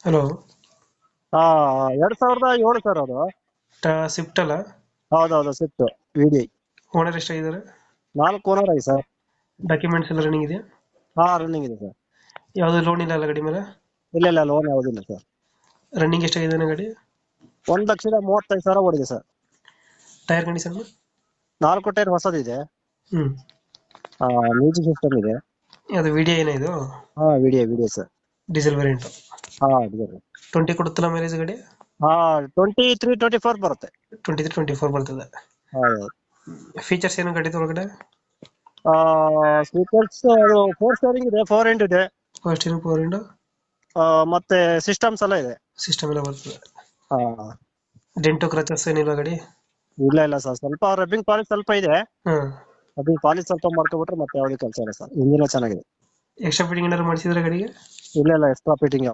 Hello. ಹಾ 2007 sir ಅದು. Swift ಅಲ್ಲ? ಹೌದೌದು ಸ್ವಿಫ್ಟ್ ವಿಡಿ. ಓನರ್ ಎಷ್ಟಾಗಿದ್ದಾರೆ? 4 ಓನರ್ ಆಗಿ ಸರ್. ಡಾಕ್ಯುಮೆಂಟ್ಸ್ ಎಲ್ಲ ರನ್ನಿಂಗ್ ಇದೆಯಾ? ಹಾ ರನ್ನಿಂಗ್ ಇದೆ ಸರ್. ಯಾವುದು ಲೋನ್ ಇಲ್ಲ ಅಲ್ಲ ಗಾಡಿ ಮೇಲೆ? ಇಲ್ಲ ಇಲ್ಲ ಲೋನ್ ಯಾವುದಿಲ್ಲ ಸರ್. ರನ್ನಿಂಗ್ ಎಷ್ಟಾಗಿದೆ ಗಾಡಿ? 1,35,000 ಓಡಿದೆ ಸರ್. Tyre condition? 4 ಟೈರ್ ಹೊಸದಿದೆ. ಹ್ಮ್. ಮ್ಯೂಸಿಕ್ ಸಿಸ್ಟಮ್ ಇದೆ. ಅದು ವಿಡಿಯೋ ಏನ ಇದು? ಹಾ ವಿಡಿಯೋ ಸರ್. Diesel variant. ಹಾ ಇದೆ. 20 ಕೊಡುತ್ತಲ್ಲ ಮೈಲೇಜ್ ಗಾಡಿ? ಹಾ 23-24 ಬರುತ್ತೆ. 23-24 ಬರ್ತದೆ. ಹೌದು. ಫೀಚರ್ಸ್ ಏನು ಗಾಡಿ ಒಳಗಡೆ? ಸ್ಪೀಕರ್ಸ್ 4 ಸ್ಟೇರಿಂಗ್ ಇದೆ, 4 ಎಂಡ್ ಇದೆ. ಫಸ್ಟ್ ಏನು ಪವರ್ ವಿಂಡೋ? ಮತ್ತೆ ಸಿಸ್ಟಮ್ಸ್ ಎಲ್ಲ ಇದೆ. ಸಿಸ್ಟಮ್ ಎಲ್ಲ ಬರ್ತದೆ. ಹಾ ಡೆಂಟು ಕ್ರಚಸ್ ಏನಿಲ್ಲ ಗಾಡಿ? ಇಲ್ಲ ಇಲ್ಲ ಸರ್, ಸ್ವಲ್ಪ ರಬ್ಬಿಂಗ್ ಪಾಲಿಶ್ ಸ್ವಲ್ಪ ಇದೆ. ಹ್ಮ್. ರಬ್ಬಿಂಗ್ ಪಾಲಿಶ್ ಸ್ವಲ್ಪ ಮಾಡ್ಕೊಬಿಟ್ರೆ ಮತ್ತೆ ಯಾವ್ದು ಕೆಲಸ ಇಲ್ಲ ಸರ್. ಇಂಜಿನ್ ಚೆನ್ನಾಗಿದೆ. ಎಕ್ಸ್ಟ್ರಾ ಫಿಟ್ಟಿಂಗ್ ಏನಾದ್ರು ಮಾಡಿಸಿದ್ರೆ ಗಾಡಿಗೆ? ಇಲ್ಲ ಇಲ್ಲ ಎಕ್ಸ್ಟ್ರಾ ಫಿಟ್ಟಿಂಗ್